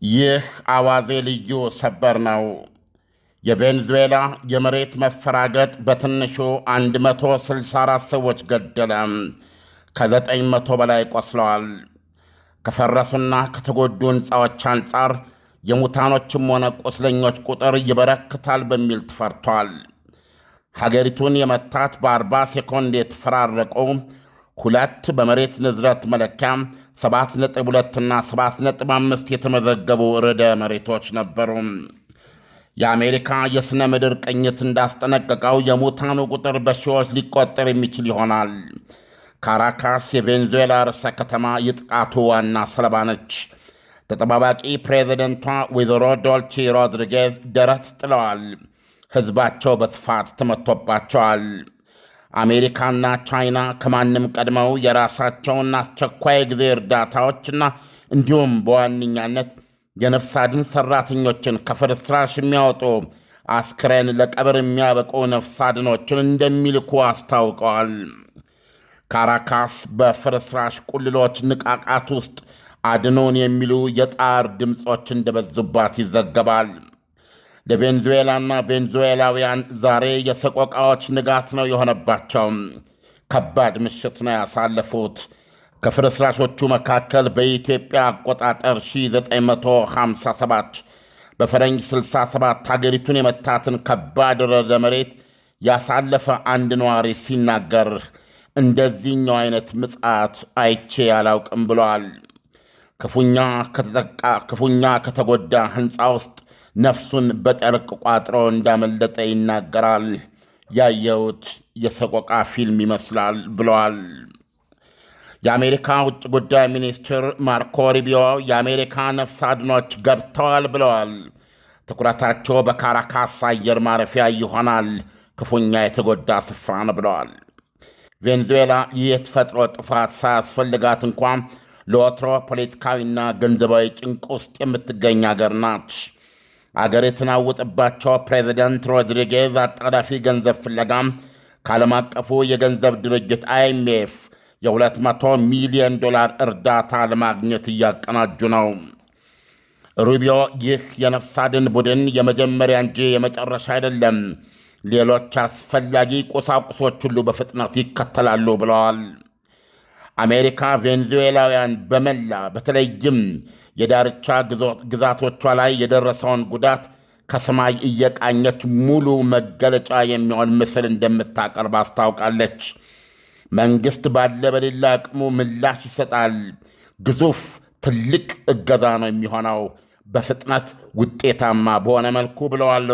ይህ አዋዜ ልዩ ሰበር ነው። የቬንዙዌላ የመሬት መፈራገጥ በትንሹ 164 ሰዎች ገደለ። ከ900 በላይ ቆስለዋል። ከፈረሱና ከተጎዱ ሕንፃዎች አንጻር የሙታኖችም ሆነ ቁስለኞች ቁጥር ይበረክታል በሚል ተፈርቷል። ሀገሪቱን የመታት በ40 ሴኮንድ የተፈራረቁ ሁለት በመሬት ንዝረት መለኪያ 7.2 እና 7.5 የተመዘገቡ ርዕደ መሬቶች ነበሩ። የአሜሪካ የሥነ ምድር ቅኝት እንዳስጠነቀቀው የሙታኑ ቁጥር በሺዎች ሊቆጠር የሚችል ይሆናል። ካራካስ የቬንዙዌላ ርዕሰ ከተማ የጥቃቱ ዋና ሰለባ ነች። ተጠባባቂ ፕሬዚደንቷ ወይዘሮ ዶልቺ ሮድሪጌዝ ደረት ጥለዋል። ሕዝባቸው በስፋት ተመቶባቸዋል። አሜሪካና ቻይና ከማንም ቀድመው የራሳቸውን አስቸኳይ ጊዜ እርዳታዎችና እንዲሁም በዋነኛነት የነፍስ አድን ሠራተኞችን ከፍርስራሽ የሚያወጡ አስክሬን ለቀብር የሚያበቁ ነፍስ አድኖችን እንደሚልኩ አስታውቀዋል። ካራካስ በፍርስራሽ ቁልሎች ንቃቃት ውስጥ አድኖን የሚሉ የጣር ድምፆች እንደበዙባት ይዘገባል። ለቬንዙዌላና ቬንዙዌላውያን ዛሬ የሰቆቃዎች ንጋት ነው የሆነባቸው። ከባድ ምሽት ነው ያሳለፉት። ከፍርስራሾቹ መካከል በኢትዮጵያ አቆጣጠር 1957 በፈረንጅ 67 ሀገሪቱን የመታትን ከባድ ርዕደ መሬት ያሳለፈ አንድ ነዋሪ ሲናገር እንደዚህኛው አይነት ምጽአት አይቼ አላውቅም ብለዋል። ክፉኛ ከተጎዳ ሕንፃ ውስጥ ነፍሱን በጨርቅ ቋጥሮ እንዳመለጠ ይናገራል። ያየሁት የሰቆቃ ፊልም ይመስላል ብለዋል። የአሜሪካ ውጭ ጉዳይ ሚኒስትር ማርኮ ሩቢዮ የአሜሪካ ነፍስ አድኖች ገብተዋል ብለዋል። ትኩረታቸው በካራካስ አየር ማረፊያ ይሆናል፣ ክፉኛ የተጎዳ ስፍራ ነው ብለዋል። ቬንዙዌላ ይህ የተፈጥሮ ጥፋት ሳያስፈልጋት እንኳን ለወትሮ ፖለቲካዊና ገንዘባዊ ጭንቅ ውስጥ የምትገኝ አገር ናች። አገር የተናወጠባቸው ፕሬዚደንት ሮድሪጌዝ አጣዳፊ ገንዘብ ፍለጋም ከዓለም አቀፉ የገንዘብ ድርጅት አይኤምኤፍ የ200 ሚሊዮን ዶላር እርዳታ ለማግኘት እያቀናጁ ነው። ሩቢዮ ይህ የነፍስ አድን ቡድን የመጀመሪያ እንጂ የመጨረሻ አይደለም፣ ሌሎች አስፈላጊ ቁሳቁሶች ሁሉ በፍጥነት ይከተላሉ ብለዋል። አሜሪካ ቬንዙዌላውያን በመላ በተለይም የዳርቻ ግዛቶቿ ላይ የደረሰውን ጉዳት ከሰማይ እየቃኘች ሙሉ መገለጫ የሚሆን ምስል እንደምታቀርብ አስታውቃለች። መንግሥት ባለ በሌላ አቅሙ ምላሽ ይሰጣል። ግዙፍ ትልቅ እገዛ ነው የሚሆነው፣ በፍጥነት ውጤታማ በሆነ መልኩ ብለዋል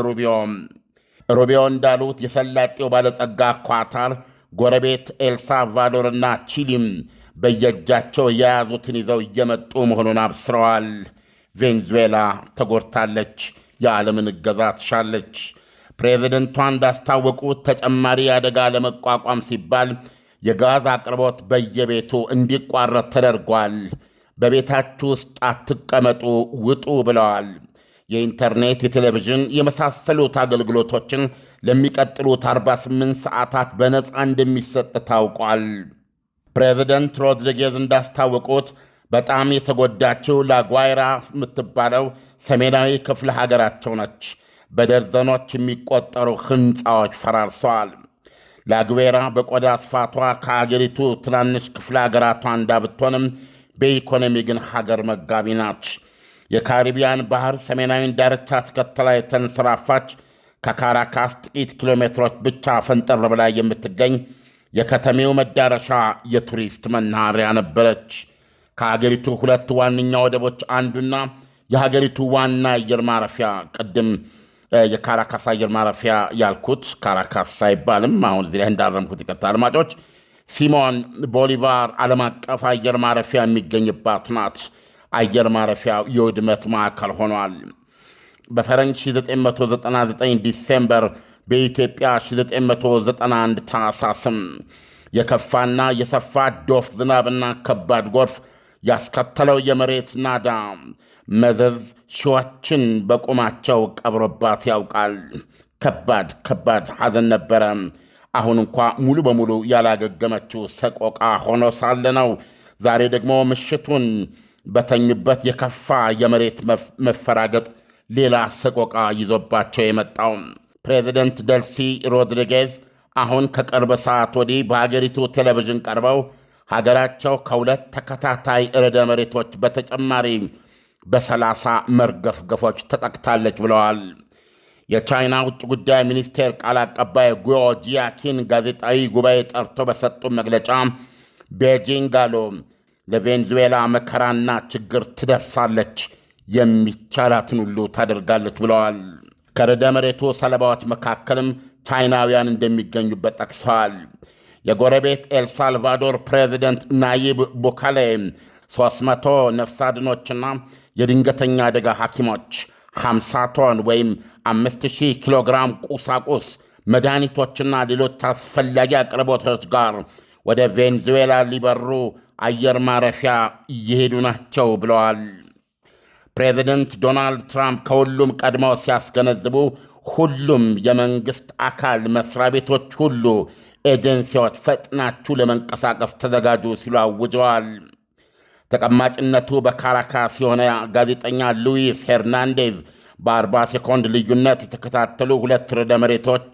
ሩቢዮ እንዳሉት የሰላጤው ባለጸጋ ኳታር፣ ጎረቤት ኤልሳልቫዶርና ቺሊም በየእጃቸው የያዙትን ይዘው እየመጡ መሆኑን አብስረዋል። ቬንዙዌላ ተጎድታለች፣ የዓለምን እገዛ ትሻለች። ፕሬዚደንቷ እንዳስታወቁት ተጨማሪ አደጋ ለመቋቋም ሲባል የጋዝ አቅርቦት በየቤቱ እንዲቋረጥ ተደርጓል። በቤታችሁ ውስጥ አትቀመጡ፣ ውጡ ብለዋል። የኢንተርኔት፣ የቴሌቪዥን የመሳሰሉት አገልግሎቶችን ለሚቀጥሉት 48 ሰዓታት በነፃ እንደሚሰጥ ታውቋል። ፕሬዚደንት ሮድሪጌዝ እንዳስታወቁት በጣም የተጎዳችው ላጓይራ የምትባለው ሰሜናዊ ክፍለ ሀገራቸው ነች። በደርዘኖች የሚቆጠሩ ሕንፃዎች ፈራርሰዋል። ላጉዌራ በቆዳ ስፋቷ ከአገሪቱ ትናንሽ ክፍለ ሀገራቷ አንዷ ብትሆንም በኢኮኖሚ ግን ሀገር መጋቢ ናች። የካሪቢያን ባህር ሰሜናዊን ዳርቻ ተከትላ የተንሰራፋች ከካራካስ ጥቂት ኪሎ ሜትሮች ብቻ ፈንጠር በላይ የምትገኝ የከተሜው መዳረሻ የቱሪስት መናኸሪያ ነበረች። ከአገሪቱ ሁለት ዋነኛ ወደቦች አንዱና የሀገሪቱ ዋና አየር ማረፊያ ቅድም የካራካስ አየር ማረፊያ ያልኩት ካራካስ አይባልም። አሁን እዚህ ላይ እንዳረምኩት ይቅርታ አድማጮች። ሲሞን ቦሊቫር ዓለም አቀፍ አየር ማረፊያ የሚገኝባት ናት። አየር ማረፊያው የውድመት ማዕከል ሆኗል። በፈረንጅ 1999 ዲሴምበር፣ በኢትዮጵያ 1991 ታኅሳስም የከፋና የሰፋ ዶፍ ዝናብና ከባድ ጎርፍ ያስከተለው የመሬት ናዳ መዘዝ ሺዎችን በቁማቸው ቀብሮባት ያውቃል። ከባድ ሐዘን ነበረ። አሁን እንኳ ሙሉ በሙሉ ያላገገመችው ሰቆቃ ሆኖ ሳለ ነው ዛሬ ደግሞ ምሽቱን በተኙበት የከፋ የመሬት መፈራገጥ ሌላ ሰቆቃ ይዞባቸው የመጣው ፕሬዚደንት ደልሲ ሮድሪጌዝ አሁን ከቅርብ ሰዓት ወዲህ በሀገሪቱ ቴሌቪዥን ቀርበው ሀገራቸው ከሁለት ተከታታይ ርዕደ መሬቶች በተጨማሪ በ30 መርገፍገፎች ተጠቅታለች ብለዋል። የቻይና ውጭ ጉዳይ ሚኒስቴር ቃል አቀባይ ጉዮ ጂያኪን ጋዜጣዊ ጉባኤ ጠርቶ በሰጡ መግለጫ ቤጂንግ አሉ ለቬንዙዌላ መከራና ችግር ትደርሳለች፣ የሚቻላትን ሁሉ ታደርጋለች ብለዋል። ከርዕደ መሬቱ ሰለባዎች መካከልም ቻይናውያን እንደሚገኙበት ጠቅሰዋል። የጎረቤት ኤልሳልቫዶር ፕሬዚደንት ናይብ ቡካሌ 300 ነፍስ አድኖችና የድንገተኛ አደጋ ሐኪሞች 50 ቶን ወይም 5000 ኪሎ ግራም ቁሳቁስ መድኃኒቶችና ሌሎች አስፈላጊ አቅርቦቶች ጋር ወደ ቬንዙዌላ ሊበሩ አየር ማረፊያ እየሄዱ ናቸው ብለዋል። ፕሬዚደንት ዶናልድ ትራምፕ ከሁሉም ቀድመው ሲያስገነዝቡ ሁሉም የመንግሥት አካል መስሪያ ቤቶች ሁሉ ኤጀንሲዎች ፈጥናችሁ ለመንቀሳቀስ ተዘጋጁ ሲሉ አውጀዋል። ተቀማጭነቱ በካራካስ የሆነ ጋዜጠኛ ሉዊስ ሄርናንዴዝ በ40 ሴኮንድ ልዩነት የተከታተሉ ሁለት ርዕደ መሬቶች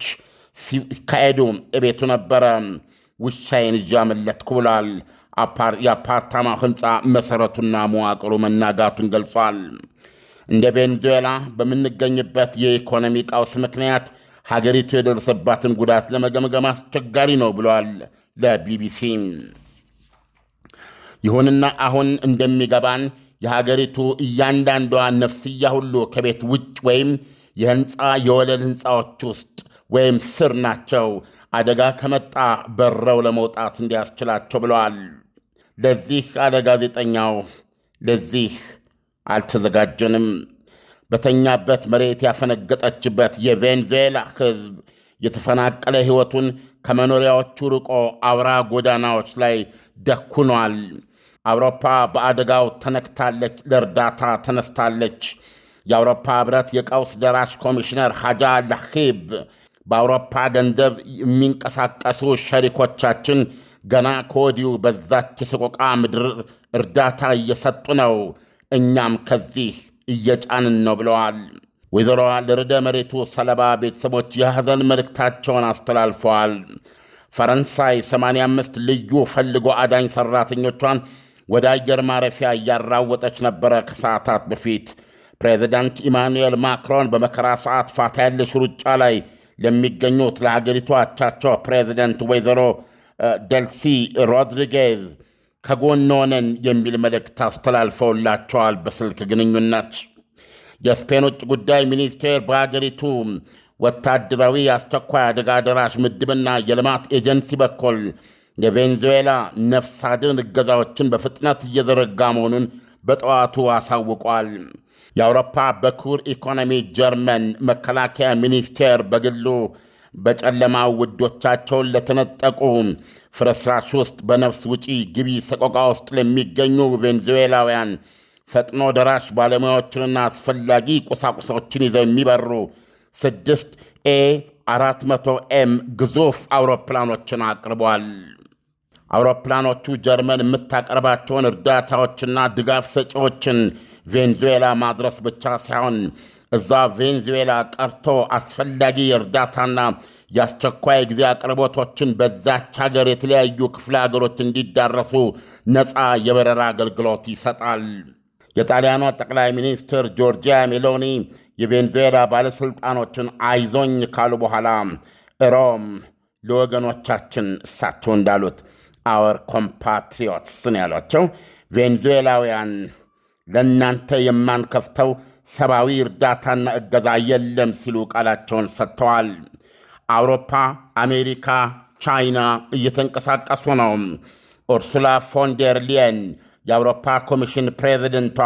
ሲካሄዱ እቤቱ ነበረ። ውሻዬን ይዤ አመለጥኩ ብሏል። የአፓርታማው ሕንፃ መሠረቱና መዋቅሩ መናጋቱን ገልጿል። እንደ ቬንዙዌላ በምንገኝበት የኢኮኖሚ ቀውስ ምክንያት ሀገሪቱ የደረሰባትን ጉዳት ለመገምገም አስቸጋሪ ነው ብለዋል ለቢቢሲ። ይሁንና አሁን እንደሚገባን የሀገሪቱ እያንዳንዷ ነፍስያ ሁሉ ከቤት ውጭ ወይም የሕንፃ የወለል ሕንፃዎች ውስጥ ወይም ስር ናቸው። አደጋ ከመጣ በረው ለመውጣት እንዲያስችላቸው ብለዋል። ለዚህ አለ ጋዜጠኛው፣ ለዚህ አልተዘጋጀንም። በተኛበት መሬት ያፈነገጠችበት የቬንዙዌላ ሕዝብ የተፈናቀለ ሕይወቱን ከመኖሪያዎቹ ርቆ አውራ ጎዳናዎች ላይ ደኩኗል። አውሮፓ በአደጋው ተነክታለች፣ ለእርዳታ ተነስታለች። የአውሮፓ ኅብረት የቀውስ ደራሽ ኮሚሽነር ሐጃ ላኺብ በአውሮፓ ገንዘብ የሚንቀሳቀሱ ሸሪኮቻችን ገና ከወዲሁ በዛች የሰቆቃ ምድር እርዳታ እየሰጡ ነው፣ እኛም ከዚህ እየጫንን ነው ብለዋል። ወይዘሮዋ ለርዕደ መሬቱ ሰለባ ቤተሰቦች የሐዘን መልእክታቸውን አስተላልፈዋል። ፈረንሳይ 85 ልዩ ፈልጎ አዳኝ ሠራተኞቿን ወደ አየር ማረፊያ እያራወጠች ነበረ። ከሰዓታት በፊት ፕሬዚዳንት ኢማኑኤል ማክሮን በመከራ ሰዓት ፋታ ያለሽ ሩጫ ላይ ለሚገኙት ለሀገሪቱ አቻቸው ፕሬዚደንት ወይዘሮ ደልሲ ሮድሪጌዝ ከጎን ሆነን የሚል መልእክት አስተላልፈውላቸዋል በስልክ ግንኙነት። የስፔን ውጭ ጉዳይ ሚኒስቴር በሀገሪቱ ወታደራዊ አስቸኳይ አደጋ ደራሽ ምድብና የልማት ኤጀንሲ በኩል የቬንዙዌላ ነፍስ አድን እገዛዎችን በፍጥነት እየዘረጋ መሆኑን በጠዋቱ አሳውቋል። የአውሮፓ በኩር ኢኮኖሚ ጀርመን መከላከያ ሚኒስቴር በግሉ በጨለማው ውዶቻቸውን ለተነጠቁ ፍርስራሽ ውስጥ በነፍስ ውጪ ግቢ ሰቆቃ ውስጥ ለሚገኙ ቬንዙዌላውያን ፈጥኖ ደራሽ ባለሙያዎችንና አስፈላጊ ቁሳቁሶችን ይዘው የሚበሩ 6 A400M ግዙፍ አውሮፕላኖችን አቅርቧል። አውሮፕላኖቹ ጀርመን የምታቀርባቸውን እርዳታዎችና ድጋፍ ሰጪዎችን ቬንዙዌላ ማድረስ ብቻ ሳይሆን እዛ ቬንዙዌላ ቀርቶ አስፈላጊ የእርዳታና የአስቸኳይ ጊዜ አቅርቦቶችን በዛች ሀገር የተለያዩ ክፍለ ሀገሮች እንዲዳረሱ ነፃ የበረራ አገልግሎት ይሰጣል። የጣሊያኗ ጠቅላይ ሚኒስትር ጆርጂያ ሜሎኒ የቬንዙዌላ ባለሥልጣኖችን አይዞኝ ካሉ በኋላ ሮም ለወገኖቻችን እሳቸው እንዳሉት አወር ኮምፓትሪዮትስን ያሏቸው ቬንዙዌላውያን ለእናንተ የማንከፍተው ሰብአዊ እርዳታና እገዛ የለም ሲሉ ቃላቸውን ሰጥተዋል። አውሮፓ፣ አሜሪካ፣ ቻይና እየተንቀሳቀሱ ነው። ኡርሱላ ፎንደር ሊየን የአውሮፓ ኮሚሽን ፕሬዚደንቷ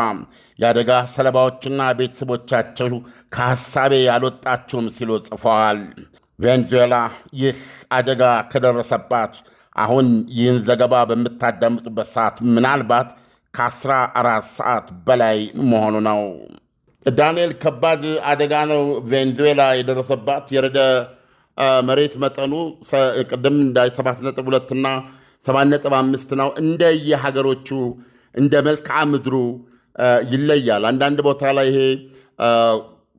የአደጋ ሰለባዎችና ቤተሰቦቻቸው ከሐሳቤ ያልወጣችሁም ሲሉ ጽፈዋል። ቬንዙዌላ ይህ አደጋ ከደረሰባት አሁን ይህን ዘገባ በምታዳምጡበት ሰዓት ምናልባት ከ14 ሰዓት በላይ መሆኑ ነው። ዳንኤል፣ ከባድ አደጋ ነው ቬንዙዌላ የደረሰባት። የርዕደ መሬት መጠኑ ቅድም እንዳ 7.2 እና 7.5 ነው። እንደየሀገሮቹ እንደ መልክዓ ምድሩ ይለያል። አንዳንድ ቦታ ላይ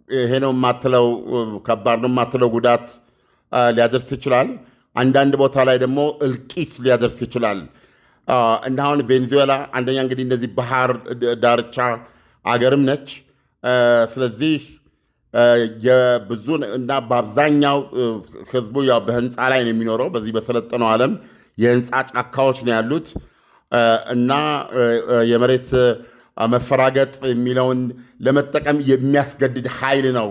ይሄ ነው የማትለው ከባድ ነው የማትለው ጉዳት ሊያደርስ ይችላል። አንዳንድ ቦታ ላይ ደግሞ እልቂት ሊያደርስ ይችላል። እና አሁን ቬኔዙዌላ አንደኛ እንግዲህ እንደዚህ ባህር ዳርቻ አገርም ነች። ስለዚህ የብዙ እና በአብዛኛው ህዝቡ ያው በህንፃ ላይ ነው የሚኖረው። በዚህ በሰለጠነው ዓለም የህንፃ ጫካዎች ነው ያሉት እና የመሬት መፈራገጥ የሚለውን ለመጠቀም የሚያስገድድ ኃይል ነው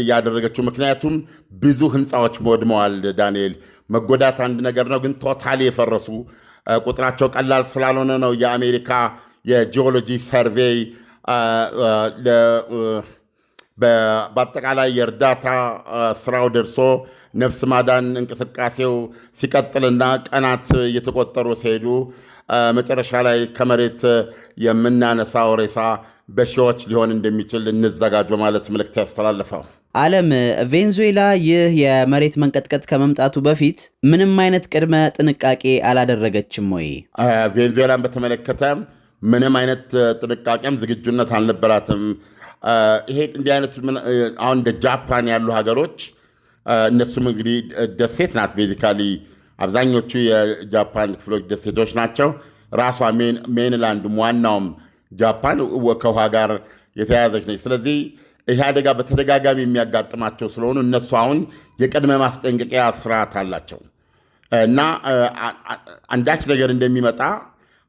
ያደረገችው። ምክንያቱም ብዙ ህንፃዎች ወድመዋል። ዳንኤል፣ መጎዳት አንድ ነገር ነው፣ ግን ቶታሊ የፈረሱ ቁጥራቸው ቀላል ስላልሆነ ነው የአሜሪካ የጂኦሎጂ ሰርቬይ በአጠቃላይ የእርዳታ ስራው ደርሶ ነፍስ ማዳን እንቅስቃሴው ሲቀጥልና ቀናት እየተቆጠሩ ሲሄዱ መጨረሻ ላይ ከመሬት የምናነሳው ሬሳ በሺዎች ሊሆን እንደሚችል እንዘጋጅ በማለት መልእክት ያስተላለፈው። ዓለም ቬኔዙዌላ ይህ የመሬት መንቀጥቀጥ ከመምጣቱ በፊት ምንም አይነት ቅድመ ጥንቃቄ አላደረገችም ወይ? ቬኔዙዌላን በተመለከተ ምንም አይነት ጥንቃቄም ዝግጁነት አልነበራትም። ይሄ እንዲህ አይነት አሁን እንደ ጃፓን ያሉ ሀገሮች እነሱም እንግዲህ ደሴት ናት። ቤዚካሊ አብዛኞቹ የጃፓን ክፍሎች ደሴቶች ናቸው። ራሷ ሜንላንድ ዋናውም ጃፓን ከውሃ ጋር የተያያዘች ነች። ስለዚህ ይህ አደጋ በተደጋጋሚ የሚያጋጥማቸው ስለሆኑ እነሱ አሁን የቅድመ ማስጠንቀቂያ ስርዓት አላቸው እና አንዳች ነገር እንደሚመጣ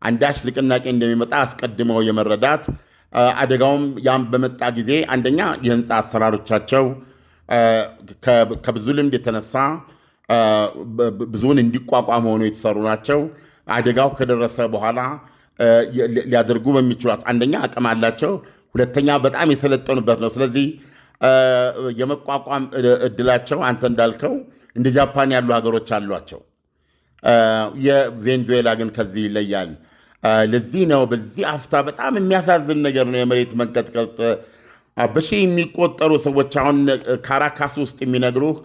አንዳች ንቅናቄ እንደሚመጣ አስቀድመው የመረዳት አደጋውም ያም በመጣ ጊዜ አንደኛ የህንፃ አሰራሮቻቸው ከብዙ ልምድ የተነሳ ብዙውን እንዲቋቋም ሆኖ የተሰሩ ናቸው። አደጋው ከደረሰ በኋላ ሊያደርጉ በሚችሏት አንደኛ አቅም አላቸው፣ ሁለተኛ በጣም የሰለጠኑበት ነው። ስለዚህ የመቋቋም እድላቸው አንተ እንዳልከው እንደ ጃፓን ያሉ ሀገሮች አሏቸው። የቬኔዙዌላ ግን ከዚህ ይለያል። ለዚህ ነው በዚህ አፍታ በጣም የሚያሳዝን ነገር ነው የመሬት መንቀጥቀጥ። በሺህ የሚቆጠሩ ሰዎች አሁን ካራካስ ውስጥ የሚነግሩህ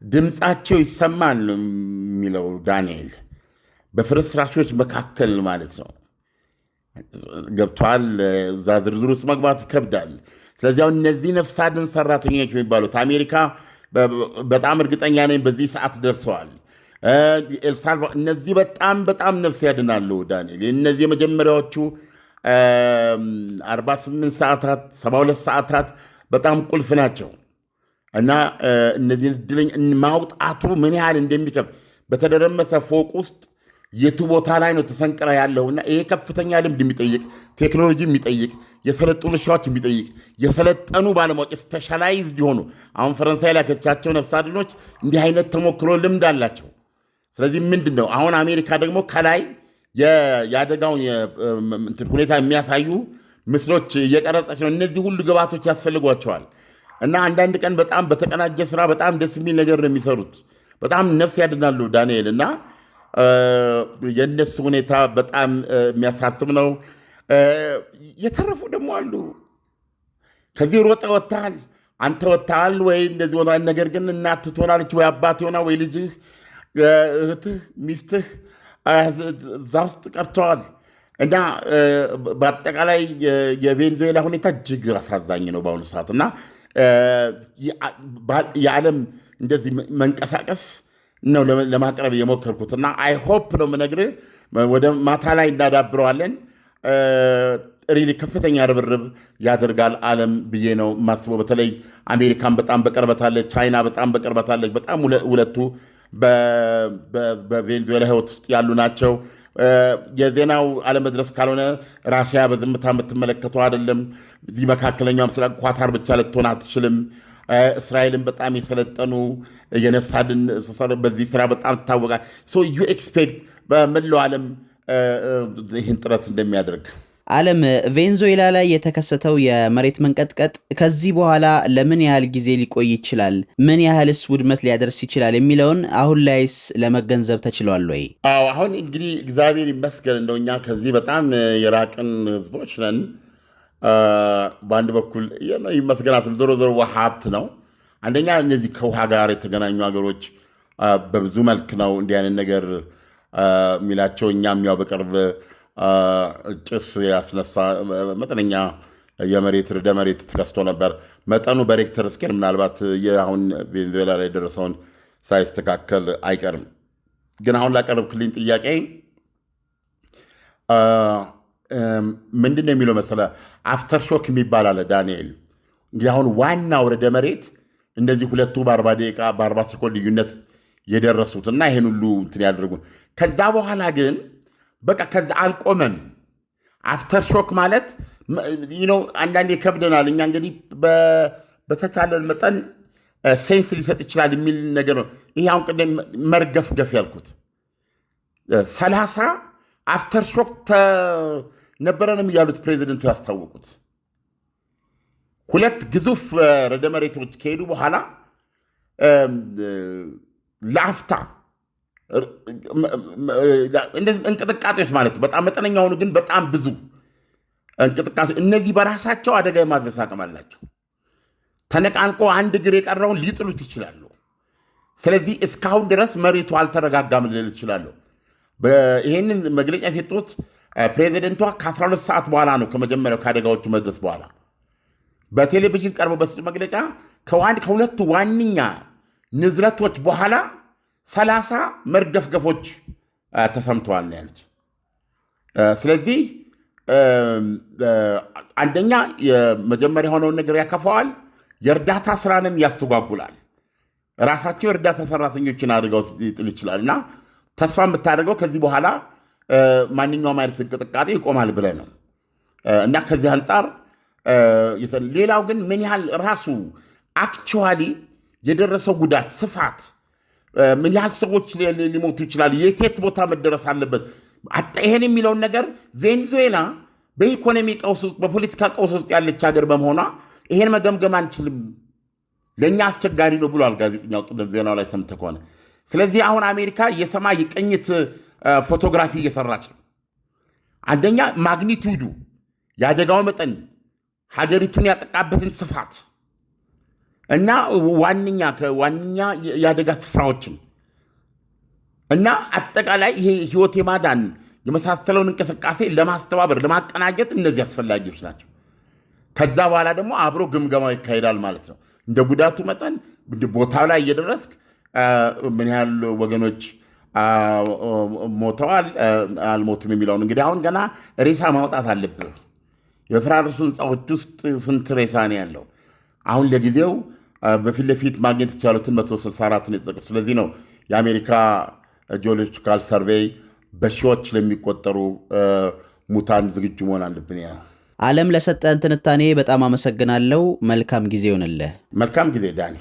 ድምፃቸው ይሰማል የሚለው ዳንኤል፣ በፍርስራሾች መካከል ማለት ነው። ገብቷል። እዛ ዝርዝር ውስጥ መግባት ይከብዳል። ስለዚህ አሁን እነዚህ ነፍስ አድን ሰራተኞች የሚባሉት አሜሪካ በጣም እርግጠኛ ነኝ በዚህ ሰዓት ደርሰዋል። ኤልሳልቫዶር እነዚህ በጣም ነፍስ ያድናሉ ዳንኤል። እነዚህ የመጀመሪያዎቹ 48 ሰዓታት 72 ሰዓታት በጣም ቁልፍ ናቸው እና እነዚህን እድለኛ ማውጣቱ ምን ያህል እንደሚከብድ በተደረመሰ ፎቅ ውስጥ የቱ ቦታ ላይ ነው ተሰንቅራ ያለውና ይሄ ከፍተኛ ልምድ የሚጠይቅ ቴክኖሎጂ የሚጠይቅ የሰለጠኑ ሻዎች የሚጠይቅ የሰለጠኑ ባለሙያዎች ስፔሻላይዝድ የሆኑ አሁን ፈረንሳይ ላከቻቸው ነፍስ አድኖች እንዲህ አይነት ተሞክሮ ልምድ አላቸው። ስለዚህ ምንድን ነው አሁን አሜሪካ ደግሞ ከላይ የአደጋውን ሁኔታ የሚያሳዩ ምስሎች እየቀረጸች ነው። እነዚህ ሁሉ ግብዓቶች ያስፈልጓቸዋል እና አንዳንድ ቀን በጣም በተቀናጀ ስራ በጣም ደስ የሚል ነገር ነው የሚሰሩት። በጣም ነፍስ ያድናሉ ዳንኤል እና የእነሱ ሁኔታ በጣም የሚያሳስብ ነው። የተረፉ ደግሞ አሉ። ከዚህ ሮጠ ወጥተሃል፣ አንተ ወጥተሃል ወይ እንደዚህ ሆኗል። ነገር ግን እናት ትሆናለች ወይ አባት ሆና ወይ ልጅህ፣ እህትህ፣ ሚስትህ እዛ ውስጥ ቀርተዋል እና በአጠቃላይ የቬኔዙዌላ ሁኔታ እጅግ አሳዛኝ ነው በአሁኑ ሰዓት እና የዓለም እንደዚህ መንቀሳቀስ ነው ለማቅረብ የሞከርኩትና አይሆፕ ነው የምነግርህ ወደ ማታ ላይ እናዳብረዋለን። ሪሊ ከፍተኛ ርብርብ ያደርጋል ዓለም ብዬ ነው የማስበው። በተለይ አሜሪካን በጣም በቅርበታለች፣ ቻይና በጣም በቅርበታለች። በጣም ሁለቱ በቬኔዙዌላ ህይወት ውስጥ ያሉ ናቸው። የዜናው አለመድረስ ካልሆነ ራሽያ በዝምታ የምትመለከተው አይደለም። እዚህ መካከለኛው ምስራቅ ኳታር ብቻ ልትሆን አትችልም። እስራኤልን በጣም የሰለጠኑ የነፍስ አድን በዚህ ስራ በጣም ትታወቃል። ዩ ኤክስፔክት በመላው ዓለም ይህን ጥረት እንደሚያደርግ። ዓለም ቬኔዙዌላ ላይ የተከሰተው የመሬት መንቀጥቀጥ ከዚህ በኋላ ለምን ያህል ጊዜ ሊቆይ ይችላል? ምን ያህልስ ውድመት ሊያደርስ ይችላል የሚለውን አሁን ላይስ ለመገንዘብ ተችሏል ወይ? አዎ አሁን እንግዲህ እግዚአብሔር ይመስገን እንደው እኛ ከዚህ በጣም የራቅን ህዝቦች ነን። በአንድ በኩል ይመስገናትም ዞሮ ውሃ ሀብት ነው። አንደኛ እነዚህ ከውሃ ጋር የተገናኙ ሀገሮች በብዙ መልክ ነው እንዲህ አይነት ነገር የሚላቸው። እኛም ያው በቅርብ ጭስ ያስነሳ መጠነኛ የመሬት ርዕደ መሬት ተከስቶ ነበር። መጠኑ በሬክተር ስኬል ምናልባት አሁን ቬንዙዌላ ላይ የደረሰውን ሳይስተካከል አይቀርም። ግን አሁን ላቀረብክልኝ ጥያቄ ምንድን ነው የሚለው መሰለ አፍተር ሾክ የሚባል አለ ዳንኤል። እንግዲህ አሁን ዋናው ርዕደ መሬት እነዚህ ሁለቱ በ40 ደቂቃ በ40 ሰኮንድ ልዩነት የደረሱትና ይህን ሁሉ እንትን ያደርጉ ከዛ በኋላ ግን በቃ ከዛ አልቆመም። አፍተር ሾክ ማለት አንዳንዴ ይከብደናል። እኛ እንግዲህ በተቻለን መጠን ሴንስ ሊሰጥ ይችላል የሚል ነገር ነው። ይሄ አሁን ቅድም መርገፍገፍ ያልኩት 30 አፍተር ሾክ ነበረንም እያሉት ፕሬዚደንቱ ያስታወቁት። ሁለት ግዙፍ ርዕደ መሬቶች ከሄዱ በኋላ ለአፍታ እንቅጥቃጤዎች ማለት በጣም መጠነኛ ሆኑ፣ ግን በጣም ብዙ እንቅጥቃጤ እነዚህ በራሳቸው አደጋ የማድረስ አቅም አላቸው። ተነቃንቆ አንድ እግር የቀረውን ሊጥሉት ይችላሉ። ስለዚህ እስካሁን ድረስ መሬቱ አልተረጋጋም ልል እችላለሁ። ይህንን መግለጫ የሰጡት ፕሬዚደንቷ ከ12 ሰዓት በኋላ ነው ከመጀመሪያው ከአደጋዎቹ መድረስ በኋላ በቴሌቪዥን ቀርበው በሰጡት መግለጫ ከሁለቱ ዋነኛ ንዝረቶች በኋላ 30 መርገፍገፎች ተሰምተዋል ነው ያለች። ስለዚህ አንደኛ የመጀመሪያ የሆነውን ነገር ያከፈዋል፣ የእርዳታ ስራንም ያስተጓጉላል። ራሳቸው የእርዳታ ሰራተኞችን አደጋ ውስጥ ሊጥል ይችላል እና ተስፋ የምታደርገው ከዚህ በኋላ ማንኛውም አይነት እንቅጥቃጤ ይቆማል ብለህ ነው እና ከዚህ አንጻር ሌላው ግን ምን ያህል ራሱ አክቹዋሊ የደረሰው ጉዳት ስፋት ምን ያህል ሰዎች ሊሞቱ ይችላል፣ የት ቦታ መደረስ አለበት፣ ይሄን የሚለውን ነገር ቬንዙዌላ በኢኮኖሚ ቀውስ ውስጥ በፖለቲካ ቀውስ ውስጥ ያለች ሀገር በመሆኗ ይሄን መገምገም አንችልም፣ ለእኛ አስቸጋሪ ነው ብሏል ጋዜጠኛው ቅድም ዜናው ላይ ሰምተህ ከሆነ። ስለዚህ አሁን አሜሪካ የሰማይ ቅኝት ፎቶግራፊ እየሰራች ነው። አንደኛ ማግኒቱዱ የአደጋው መጠን ሀገሪቱን ያጠቃበትን ስፋት እና ዋነኛ የአደጋ ስፍራዎችን እና አጠቃላይ ይሄ ህይወት የማዳን የመሳሰለውን እንቅስቃሴ ለማስተባበር ለማቀናጀት እነዚህ አስፈላጊዎች ናቸው። ከዛ በኋላ ደግሞ አብሮ ግምገማው ይካሄዳል ማለት ነው። እንደ ጉዳቱ መጠን ቦታው ላይ እየደረስክ ምን ያህል ወገኖች ሞተዋል አልሞቱም የሚለውን እንግዲህ አሁን ገና ሬሳ ማውጣት አለብህ። የፈራረሱ ህንፃዎች ውስጥ ስንት ሬሳ ነው ያለው? አሁን ለጊዜው በፊት ለፊት ማግኘት የቻሉትን 164 ነው የተጠቀሱ። ስለዚህ ነው የአሜሪካ ጂኦሎጂካል ሰርቬይ በሺዎች ለሚቆጠሩ ሙታን ዝግጁ መሆን አለብን። ዓለም ለሰጠን ትንታኔ በጣም አመሰግናለሁ። መልካም ጊዜ ይሆንልህ። መልካም ጊዜ ዳኒ።